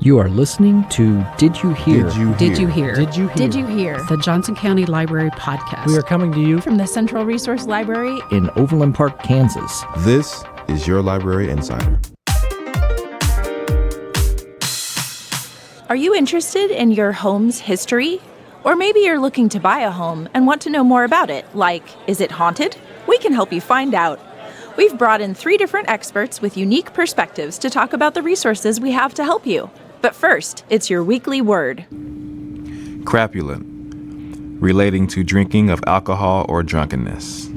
You are listening to Did You Hear? Did you hear? The Johnson County Library Podcast. We are coming to you from the Central Resource Library in Overland Park, Kansas. This is your Library Insider. Are you interested in your home's history? Or maybe you're looking to buy a home and want to know more about it, like, is it haunted? We can help you find out. We've brought in 3 different experts with unique perspectives to talk about the resources we have to help you. But first, it's your weekly word. Crapulent, relating to drinking of alcohol or drunkenness.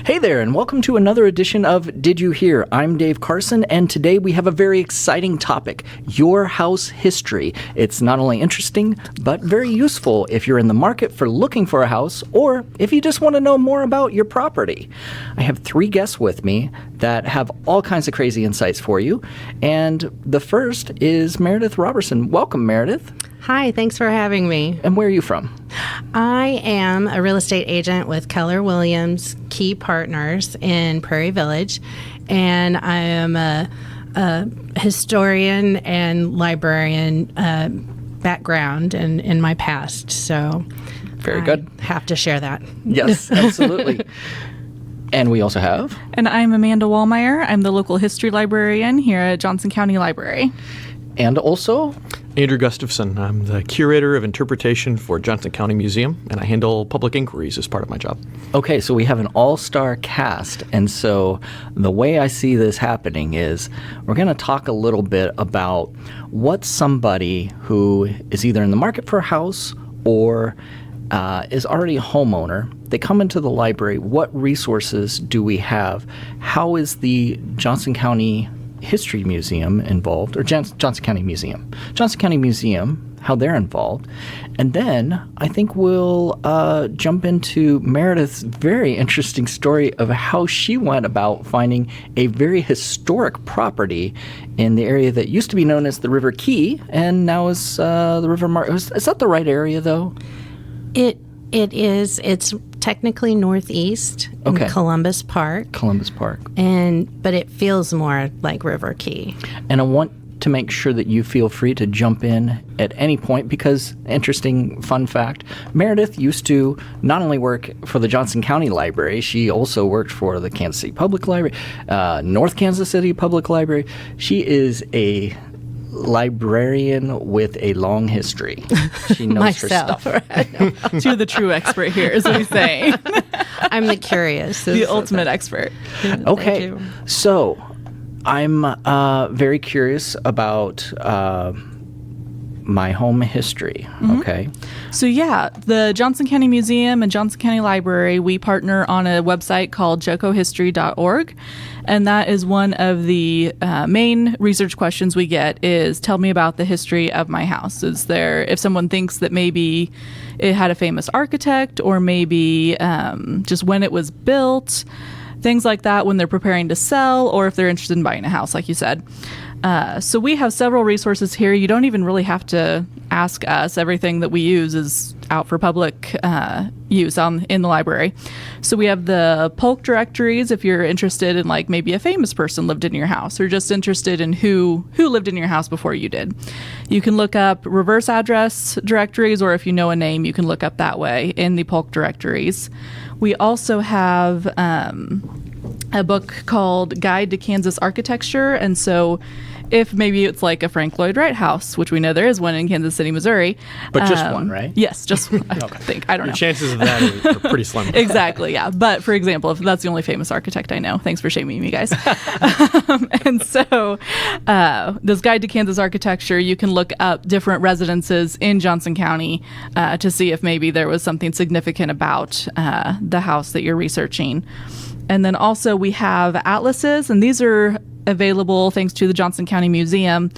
Hey there, and welcome to another edition of Did You Hear? I'm Dave Carson, and today we have a very exciting topic, your house history. It's not only interesting, but very useful if you're in the market for looking for a house, or if you just want to know more about your property. I have 3 guests with me that have all kinds of crazy insights for you, and the first is Meredith Roberson. Welcome, Meredith. Hi, thanks for having me. And where are you from? I am a real estate agent with Keller Williams Key Partners in Prairie Village, and I am a historian and librarian background in my past, so very good. Have to share that. Yes, absolutely. And we also have... And I'm Amanda Wahlmeier. I'm the local history librarian here at Johnson County Library. And also... Andrew Gustafson. I'm the Curator of Interpretation for Johnson County Museum, and I handle public inquiries as part of my job. Okay, so we have an all-star cast, and so the way I see this happening is we're going to talk a little bit about what somebody who is either in the market for a house or is already a homeowner, they come into the library, what resources do we have? How is the Johnson County History Museum involved, or Johnson County Museum, how they're involved. And then I think we'll jump into Meredith's very interesting story of how she went about finding a very historic property in the area that used to be known as the River Key and now is the River Is that the right area, though? It is. It's technically northeast in Columbus Park. But it feels more like River Key. And I want to make sure that you feel free to jump in at any point because, interesting fun fact, Meredith used to not only work for the Johnson County Library, she also worked for the Kansas City Public Library, North Kansas City Public Library. She is a librarian with a long history. She knows her stuff. So you're the true expert here, is what he's saying. I'm the curious. The ultimate expert. Okay, so I'm very curious about my home history. Mm-hmm. Okay. So yeah, the Johnson County Museum and Johnson County Library, we partner on a website called jokohistoryorg. And that is one of the main research questions we get is, tell me about the history of my house. Is there, if someone thinks that maybe it had a famous architect or maybe just when it was built, things like that when they're preparing to sell or if they're interested in buying a house, like you said. So we have several resources here. You don't even really have to ask us. Everything that we use is out for public use in the library. So we have the Polk directories if you're interested in like maybe a famous person lived in your house or just interested in who lived in your house before you did. You can look up reverse address directories, or if you know a name, you can look up that way in the Polk directories. We also have a book called Guide to Kansas Architecture, and so if maybe it's like a Frank Lloyd Wright house, which we know there is one in Kansas City, Missouri. But just one, right? Yes, just one, I think. I don't know. The chances of that are pretty slim. Exactly, yeah. But for example, if that's the only famous architect I know, thanks for shaming me, guys. And so this Guide to Kansas Architecture, you can look up different residences in Johnson County to see if maybe there was something significant about the house that you're researching. And then also we have atlases, and these are available thanks to the Johnson County Museum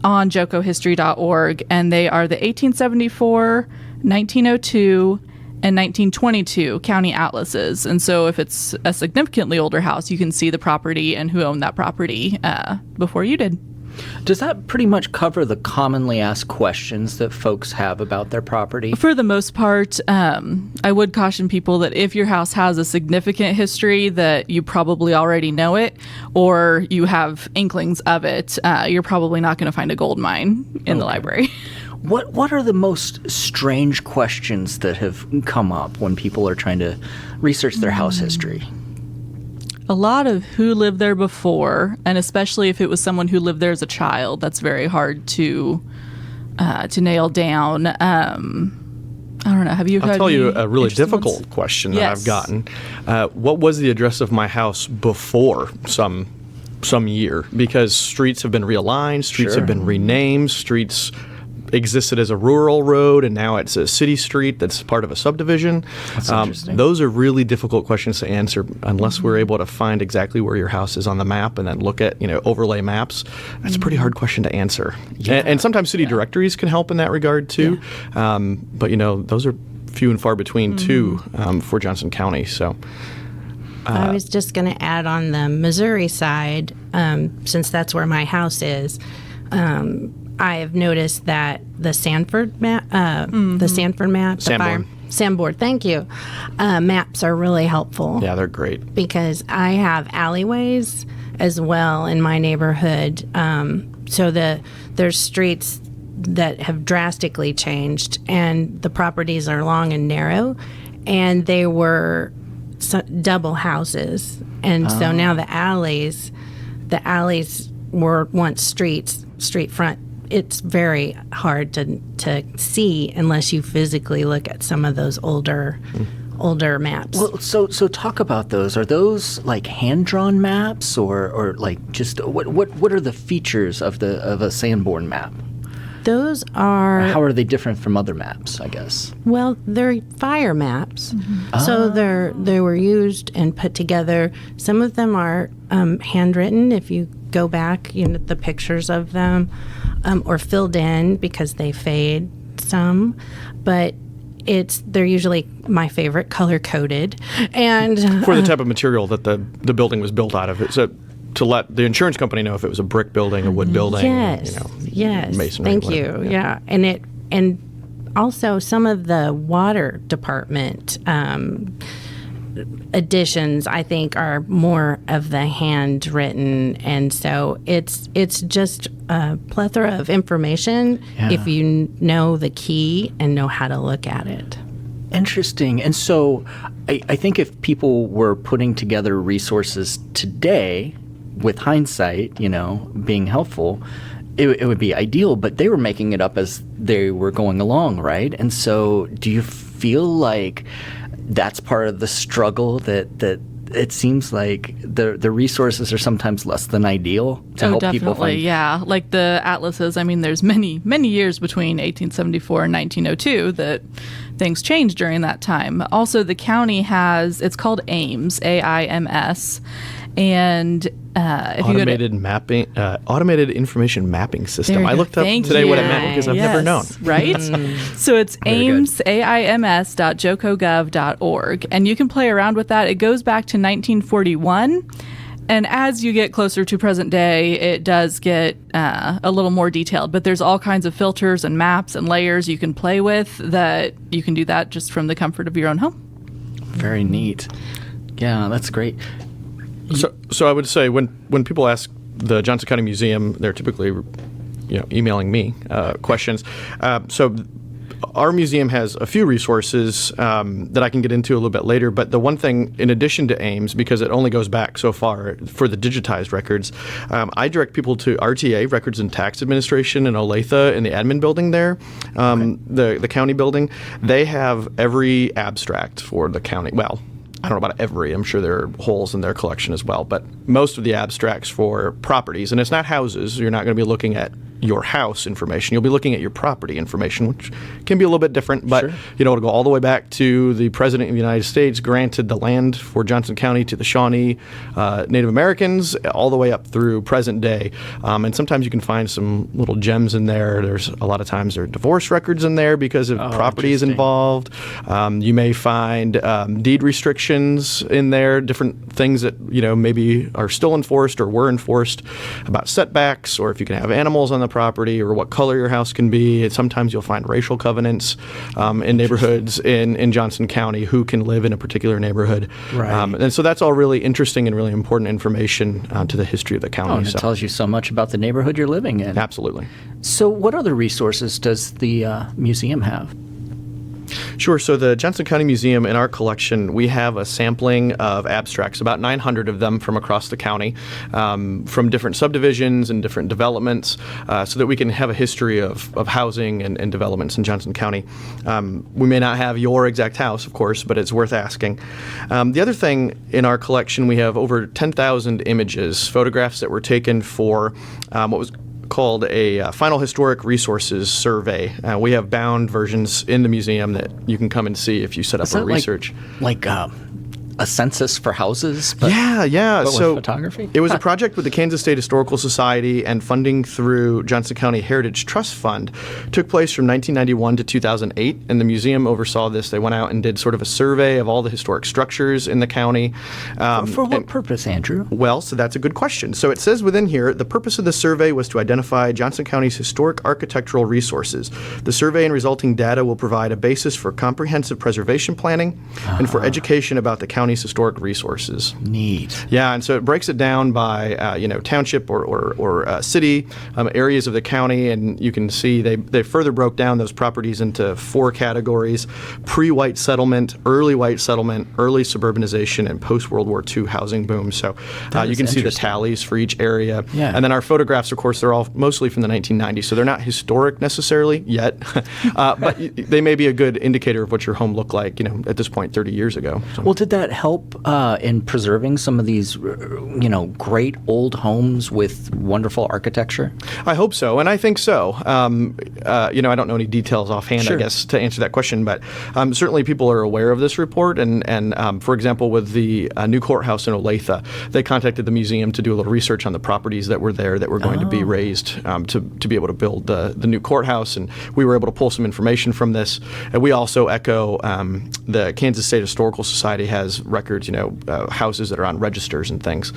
on jokohistory.org, and they are the 1874, 1902, and 1922 county atlases. And so if it's a significantly older house, you can see the property and who owned that property before you did. Does that pretty much cover the commonly asked questions that folks have about their property? For the most part, I would caution people that if your house has a significant history, that you probably already know it, or you have inklings of it, you're probably not going to find a gold mine in the library. What are the most strange questions that have come up when people are trying to research their house history? A lot of who lived there before, and especially if it was someone who lived there as a child, that's very hard to nail down. I don't know. Have you? I'll tell you a really difficult question that I've gotten. What was the address of my house before some year? Because streets have been realigned, streets have been renamed, streets existed as a rural road, and now it's a city street that's part of a subdivision. That's interesting. Those are really difficult questions to answer unless we're able to find exactly where your house is on the map and then look at, overlay maps. That's a pretty hard question to answer. Yeah. And sometimes city directories can help in that regard too. Yeah. But those are few and far between too for Johnson County. So I was just going to add on the Missouri side, since that's where my house is. I have noticed that the Sanford map, Sanborn, thank you. Maps are really helpful. Yeah, they're great. Because I have alleyways as well in my neighborhood. So there's streets that have drastically changed, and the properties are long and narrow, and they were double houses. And so now the alleys were once street front. It's very hard to see unless you physically look at some of those older maps. Well, so talk about those. Are those like hand-drawn maps, or like just what are the features of a Sanborn map? Those are... How are they different from other maps, I guess? Well, they're fire maps. So they were used and put together. Some of them are handwritten, if you go back, the pictures of them, or filled in because they fade some. But they're usually my favorite, color-coded. And for the type of material that the building was built out of. It's to let the insurance company know if it was a brick building, a wood building, yes, masonry. Thank you. Yeah, and also some of the water department additions, I think, are more of the handwritten, and so it's just a plethora of information if you know the key and know how to look at it. Interesting. And so I think if people were putting together resources today, with hindsight, being helpful, it would be ideal, but they were making it up as they were going along, right? And so do you feel like that's part of the struggle, that it seems like the resources are sometimes less than ideal to help people find? Yeah. Like the atlases, there's many, many years between 1874 and 1902 that things changed during that time. Also, the county it's called AIMS, AIMS, and if automated mapping, automated information mapping system. I looked up today what it meant because I've never known. Right? So it's AIMS, AIMS.jokogov.org, and you can play around with that. It goes back to 1941, and as you get closer to present day, it does get a little more detailed. But there's all kinds of filters and maps and layers you can play with that you can do that just from the comfort of your own home. Very neat. Yeah, that's great. So I would say when people ask the Johnson County Museum, they're typically emailing me questions. So our museum has a few resources that I can get into a little bit later. But the one thing, in addition to AIMS, because it only goes back so far for the digitized records, I direct people to RTA, Records and Tax Administration in Olathe, in the admin building there, the county building. They have every abstract for the county. Well, I don't know about every. I'm sure there are holes in their collection as well. But most of the abstracts for properties, and it's not houses. You're not going to be looking at your house information. You'll be looking at your property information, which can be a little bit different, but it'll go all the way back to the President of the United States granted the land for Johnson County to the Shawnee Native Americans, all the way up through present day. And sometimes you can find some little gems in there. There's a lot of times there are divorce records in there because of property is involved. You may find deed restrictions in there, different things that maybe are still enforced or were enforced about setbacks, or if you can have animals on the property, or what color your house can be. And sometimes you'll find racial covenants in neighborhoods in Johnson County, who can live in a particular neighborhood. Right. And so that's all really interesting and really important information to the history of the county. And it tells you so much about the neighborhood you're living in. Absolutely. So what other resources does the museum have? Sure. So the Johnson County Museum, in our collection, we have a sampling of abstracts, about 900 of them from across the county, from different subdivisions and different developments, so that we can have a history of housing and developments in Johnson County. We may not have your exact house, of course, but it's worth asking. The other thing in our collection, we have over 10,000 images, photographs that were taken for what was called a Final Historic Resources Survey. We have bound versions in the museum that you can come and see if you set up a research. Like a census for houses? But But with photography? It was a project with the Kansas State Historical Society, and funding through Johnson County Heritage Trust Fund. Took place from 1991 to 2008, and the museum oversaw this. They went out and did sort of a survey of all the historic structures in the county. For what purpose, Andrew? Well, so that's a good question. So it says within here, the purpose of the survey was to identify Johnson County's historic architectural resources. The survey and resulting data will provide a basis for comprehensive preservation planning and for education about the county's historic resources. Neat. Yeah, and so it breaks it down by township or city, areas of the county, and you can see they further broke down those properties into 4 categories: pre-white settlement, early white settlement, early suburbanization, and post-World War II housing boom. So you can see the tallies for each area. Yeah. And then our photographs, of course, they're all mostly from the 1990s, so they're not historic necessarily yet, but they may be a good indicator of what your home looked like, at this point 30 years ago. So. Well, did that help in preserving some of these, great old homes with wonderful architecture? I hope so, and I think so. I don't know any details offhand, I guess, to answer that question, but certainly people are aware of this report. And for example, with the new courthouse in Olathe, they contacted the museum to do a little research on the properties that were there that were going to be raised to be able to build the new courthouse, and we were able to pull some information from this. And we also echo the Kansas State Historical Society has records, houses that are on registers and things.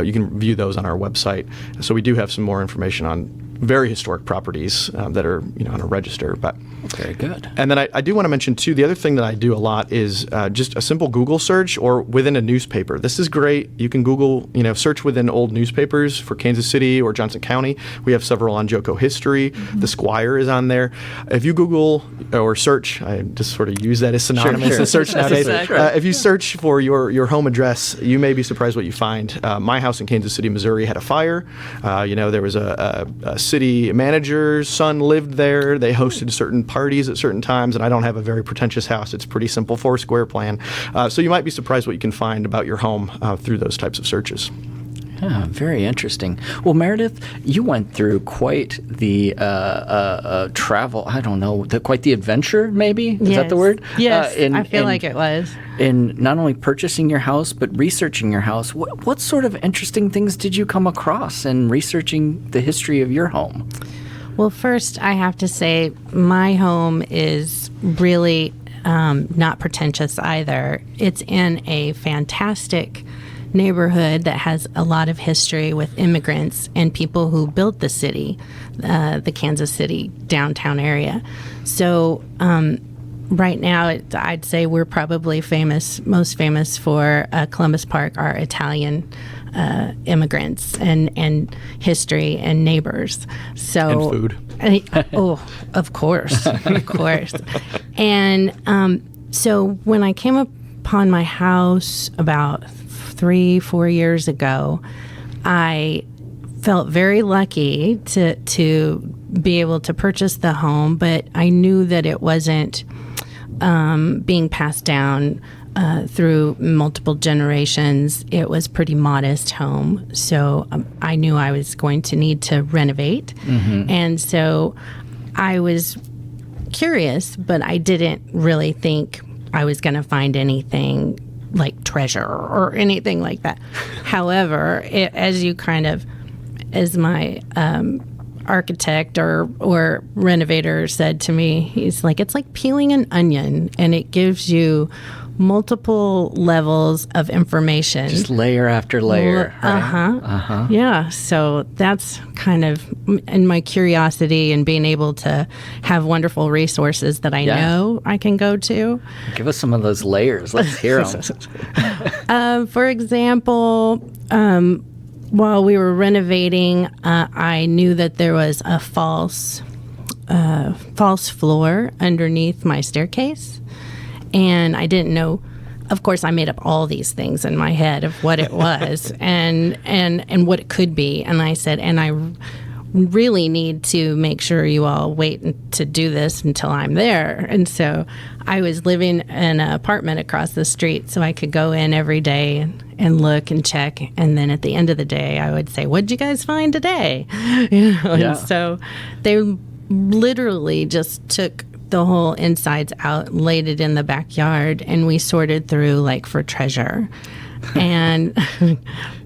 You can view those on our website. So we do have some more information on very historic properties that are on a register. But very good. And then I do want to mention too, the other thing that I do a lot is just a simple Google search or within a newspaper. This is great. You can Google, search within old newspapers for Kansas City or Johnson County. We have several on Joko History. Mm-hmm. The Squire is on there. If you Google or search, I just sort of use that as synonymous to search nowadays. If you search for your home address, you may be surprised what you find. My house in Kansas City, Missouri had a fire. There was a city manager's son lived there. They hosted certain parties at certain times, and I don't have a very pretentious house. It's pretty simple, 4-square plan. So you might be surprised what you can find about your home through those types of searches. Yeah, very interesting. Well, Meredith, you went through quite the travel, quite the adventure, maybe? Is that the word? Yes, I feel like it was. In not only purchasing your house, but researching your house. What sort of interesting things did you come across in researching the history of your home? Well, first, I have to say my home is really not pretentious either. It's in a fantastic neighborhood that has a lot of history with immigrants and people who built the city, the Kansas City downtown area. So right now, I'd say we're probably most famous for Columbus Park, our Italian immigrants and history and neighbors. So and food. Of course, of course. And so when I came upon my house about 3-4 years ago, I felt very lucky to be able to purchase the home, but I knew that it wasn't being passed down through multiple generations. It was pretty modest home, so I knew I was going to need to renovate, and so I was curious, but I didn't really think I was going to find anything like treasure or anything like that. However, as my architect or renovator said to me, he's like, it's like peeling an onion, and it gives you multiple levels of information. Just layer after layer. Right? Yeah. So that's kind of in my curiosity and being able to have wonderful resources that I know I can go to. Give us some of those layers. Let's hear them. For example, while we were renovating, I knew that there was a false floor underneath my staircase. And I didn't know. Of course, I made up all these things in my head of what it was and what it could be. And I said, and I really need to make sure you all wait to do this until I'm there. And so I was living in an apartment across the street, so I could go in every day and look and check. And then at the end of the day, I would say, what'd you guys find today? And so they literally just took the whole insides out, laid it in the backyard, and we sorted through like for treasure. And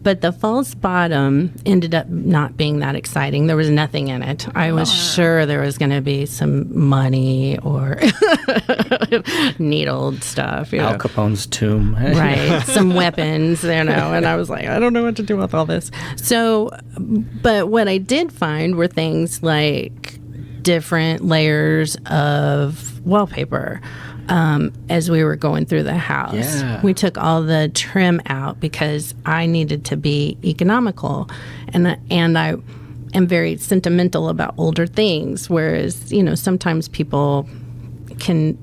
but the false bottom ended up not being that exciting. There was nothing in it. I was sure there was going to be some money or needled stuff. Al Capone's tomb. Right. Some weapons, and I was like, I don't know what to do with all this. So, but what I did find were things like different layers of wallpaper. As we were going through the house, we took all the trim out because I needed to be economical, and I am very sentimental about older things. Whereas sometimes people can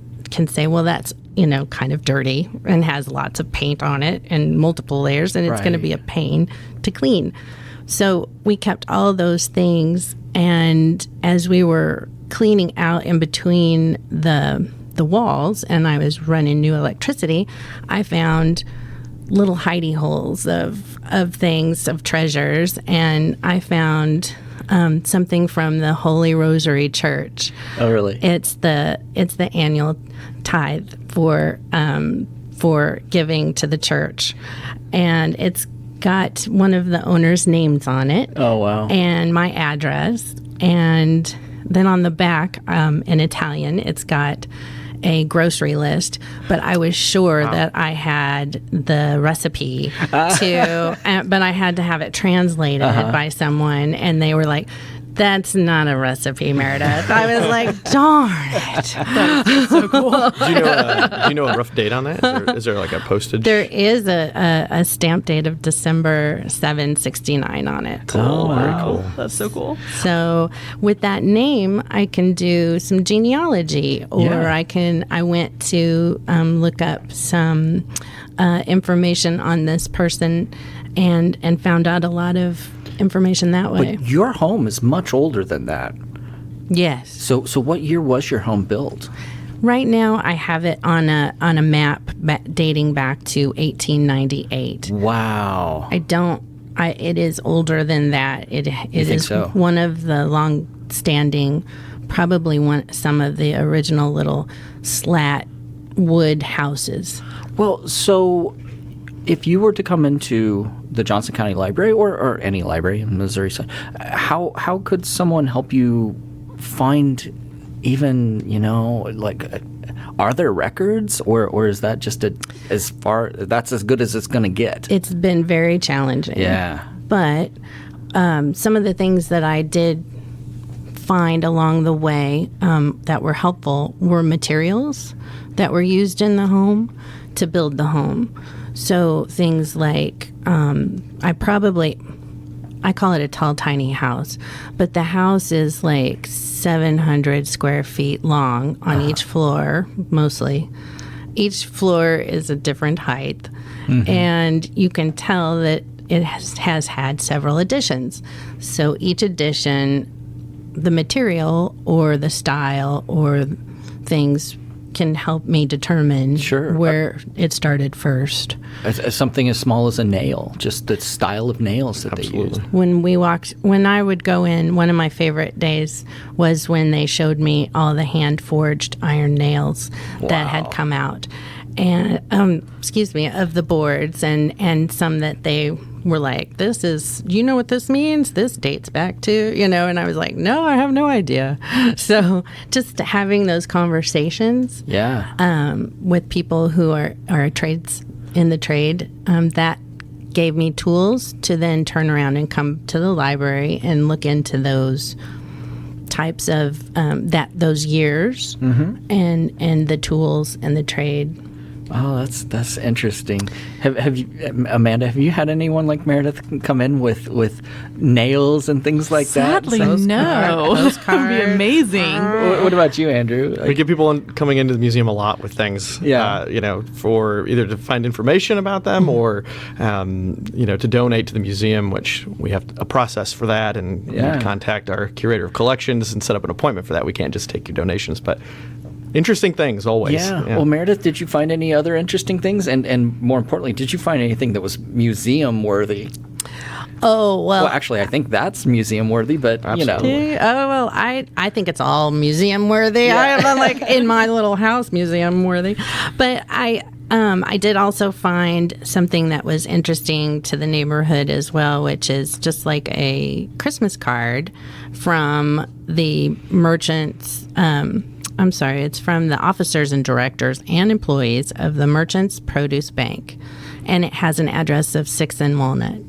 say, well, that's kind of dirty and has lots of paint on it and multiple layers, and it's going to be a pain to clean. So we kept all those things, and as we were cleaning out in between the walls and I was running new electricity, I found little hidey holes of things, of treasures, and I found something from the Holy Rosary Church. Oh, really? It's the annual tithe for giving to the church, and it's got one of the owner's names on it. Oh, wow. And my address, and then on the back, in Italian, it's got a grocery list, but I was sure that I had the recipe but I had to have it translated by someone, and they were like, that's not a recipe, Meredith. I was like, darn it. That's so cool. Do you know a rough date on that? Is there like a postage? There is a stamp date of December 769 on it. Cool. Oh, Very wow. cool. That's so cool. So with that name, I can do some genealogy, or I went to look up some information on this person and found out a lot of information that way. But your home is much older than that. Yes. So what year was your home built? Right now, I have it on a map dating back to 1898. Wow. It is older than that. It is so? one of the long-standing, probably some of the original little slat wood houses. Well, so if you were to come into the Johnson County Library or any library in Missouri, how could someone help you find even, are there records or is that just that's as good as it's going to get? It's been very challenging. Yeah. But some of the things that I did find along the way that were helpful were materials that were used in the home to build the home. So things like, I call it a tall, tiny house, but the house is like 700 square feet long on each floor, mostly. Each floor is a different height, and you can tell that it has had several additions. So each addition, the material or the style or things can help me determine Sure. where it started first. As something as small as a nail, just the style of nails that they use. When I would go in, one of my favorite days was when they showed me all the hand forged iron nails that had come out, and of the boards, and some that they were like, this is, you know what this means? This dates back to, and I was like, no, I have no idea. So just having those conversations with people who are trades in the trade, that gave me tools to then turn around and come to the library and look into those types of those years and the tools and the trade. Oh, that's interesting. Have you, Amanda? Have you had anyone like Meredith come in with nails and things like Sadly, that? no. That would be amazing. What about you, Andrew? We get people coming into the museum a lot with things, for either to find information about them or, to donate to the museum, which we have a process for that, and we need to contact our curator of collections and set up an appointment for that. We can't just take your donations, but interesting things always. Yeah. Well, Meredith, did you find any other interesting things? And more importantly, did you find anything that was museum worthy? Oh, well, actually, I think that's museum worthy, but Absolutely. Oh, well, I think it's all museum worthy. Yeah. I'm like in my little house museum worthy. But I did also find something that was interesting to the neighborhood as well, which is just like a Christmas card from the merchants. It's from the officers and directors and employees of the Merchants Produce Bank, and it has an address of 6th and Walnut.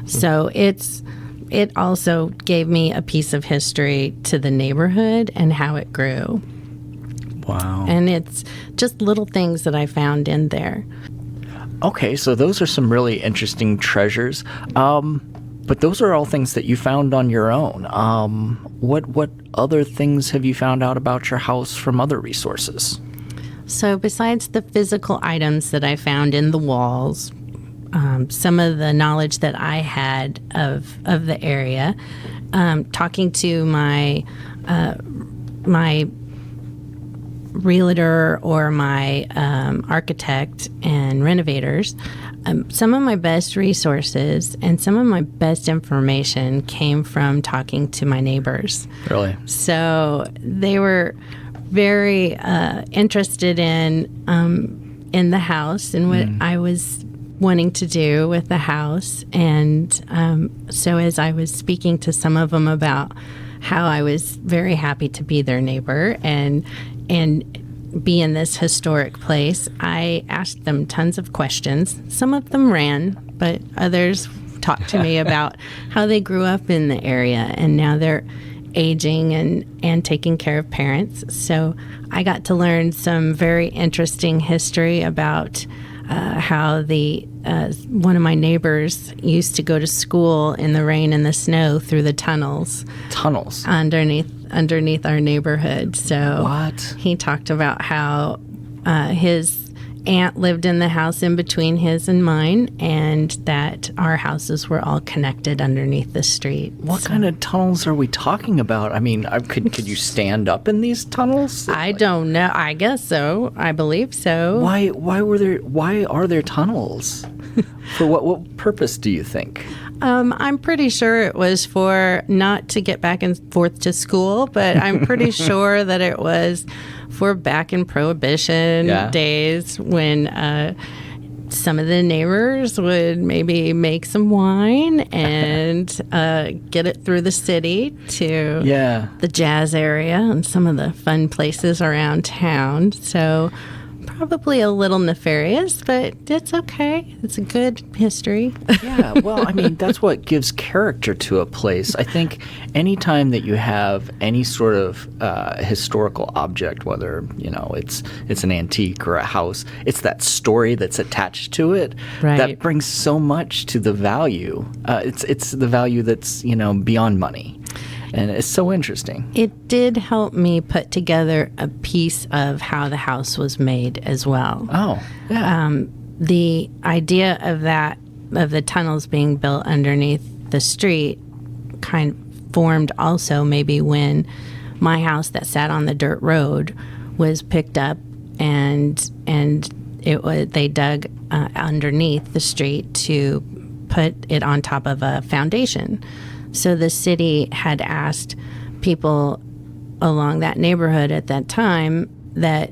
So it also gave me a piece of history to the neighborhood and how it grew. Wow. And it's just little things that I found in there. Okay, so those are some really interesting treasures. But those are all things that you found on your own. What other things have you found out about your house from other resources? So besides the physical items that I found in the walls, some of the knowledge that I had of the area, talking to my realtor or my architect and renovators, some of my best resources and some of my best information came from talking to my neighbors. Really? So they were very interested in the house and what I was wanting to do with the house. And so as I was speaking to some of them about how I was very happy to be their neighbor and be in this historic place, I asked them tons of questions. Some of them ran, but others talked to me about how they grew up in the area and now they're aging and taking care of parents. So I got to learn some very interesting history about how one of my neighbors used to go to school in the rain and the snow through the tunnels underneath our neighborhood. So what? He talked about how his aunt lived in the house in between his and mine, and that our houses were all connected underneath the street. What kind of tunnels are we talking about? I mean, could you stand up in these tunnels? I don't know. I guess so. I believe so. Why are there tunnels? For what purpose do you think? I'm pretty sure it was for not to get back and forth to school, but I'm pretty sure that it was for back in Prohibition days when some of the neighbors would maybe make some wine and get it through the city to the jazz area and some of the fun places around town. So probably a little nefarious, but it's okay. It's a good history. Yeah, well, I mean, that's what gives character to a place. I think anytime that you have any sort of historical object, whether, it's an antique or a house, it's that story that's attached to it that brings so much to the value. It's the value that's, beyond money. And it's so interesting. It did help me put together a piece of how the house was made as well. Oh, yeah. The idea of the tunnels being built underneath the street kind of formed also maybe when my house that sat on the dirt road was picked up they dug underneath the street to put it on top of a foundation. So the city had asked people along that neighborhood at that time that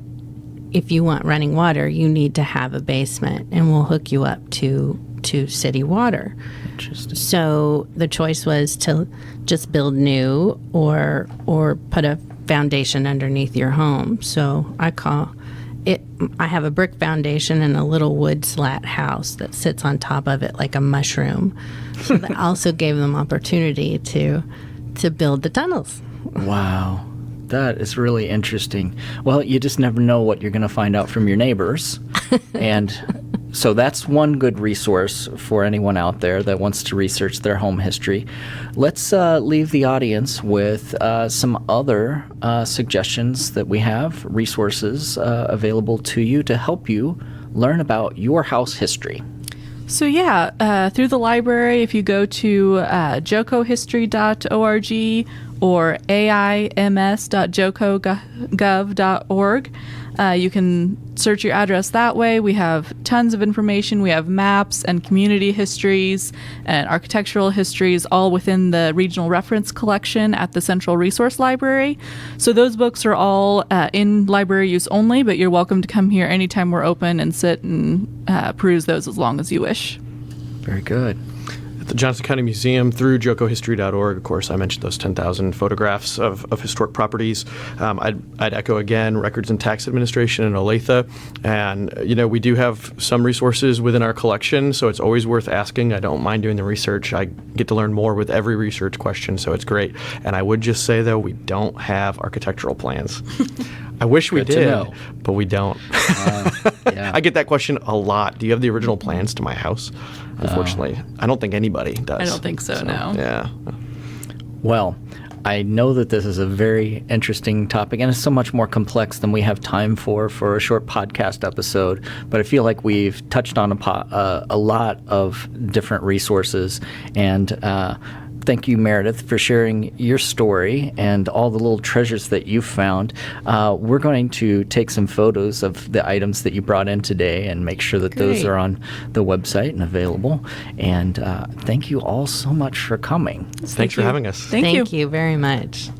if you want running water, you need to have a basement, and we'll hook you up to city water. Interesting. So the choice was to just build new or put a foundation underneath your home. So I have a brick foundation and a little wood slat house that sits on top of it like a mushroom. So that also gave them opportunity to build the tunnels. Wow. That is really interesting. Well, you just never know what you're going to find out from your neighbors. And so that's one good resource for anyone out there that wants to research their home history. Let's leave the audience with some other suggestions that we have, resources available to you to help you learn about your house history. So through the library, if you go to jokohistory.org or aims.joko.gov.org, you can search your address that way. We have tons of information. We have maps and community histories and architectural histories all within the regional reference collection at the Central Resource Library. So those books are all in library use only, but you're welcome to come here anytime we're open and sit and peruse those as long as you wish. Very good. The Johnson County Museum through jokohistory.org. Of course, I mentioned those 10,000 photographs of historic properties. I'd echo again Records and Tax Administration in Olathe. And, we do have some resources within our collection, so it's always worth asking. I don't mind doing the research. I get to learn more with every research question, so it's great. And I would just say, though, we don't have architectural plans. I wish we did, but we don't. Yeah. I get that question a lot. Do you have the original plans to my house? Unfortunately, I don't think anybody does. I don't think so, no. Yeah. Well, I know that this is a very interesting topic, and it's so much more complex than we have time for a short podcast episode. But I feel like we've touched on a lot of different resources. And thank you, Meredith, for sharing your story and all the little treasures that you found. We're going to take some photos of the items that you brought in today and make sure that those are on the website and available. And thank you all so much for coming. Thanks for having us. Thank you very much.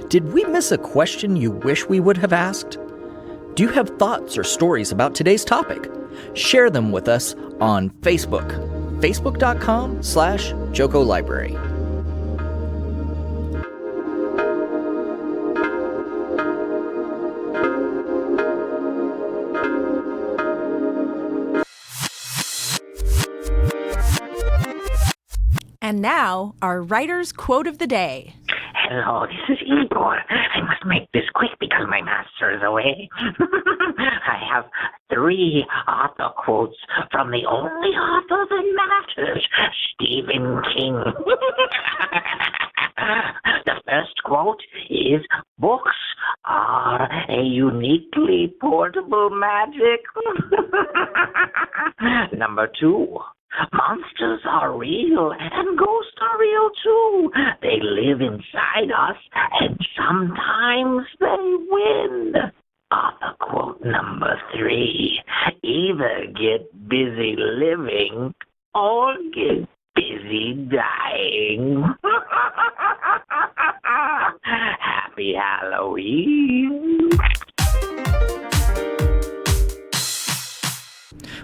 Did we miss a question you wish we would have asked? Do you have thoughts or stories about today's topic? Share them with us on Facebook, facebook.com/Joko Library. And now, our writer's quote of the day. Hello, this is Igor. I must make this quick because my master is away. I have 3 author quotes from the only author that matters, Stephen King. The first quote is, "Books are a uniquely portable magic." Number 2, "Monsters are real and ghosts are real too. They live inside us and sometimes they win." Author quote number 3, "Either get busy living or get busy dying." Happy Halloween.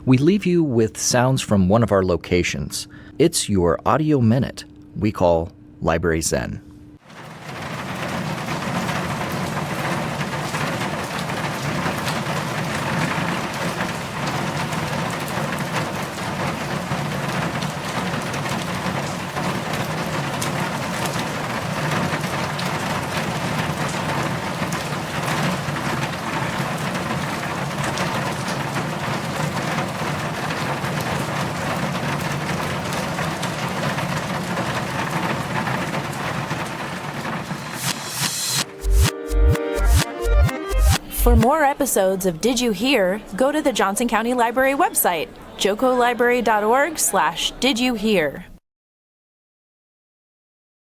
We leave you with sounds from one of our locations. It's your audio minute we call Library Zen. For more episodes of Did You Hear, go to the Johnson County Library website, jokolibrary.org/didyouhear.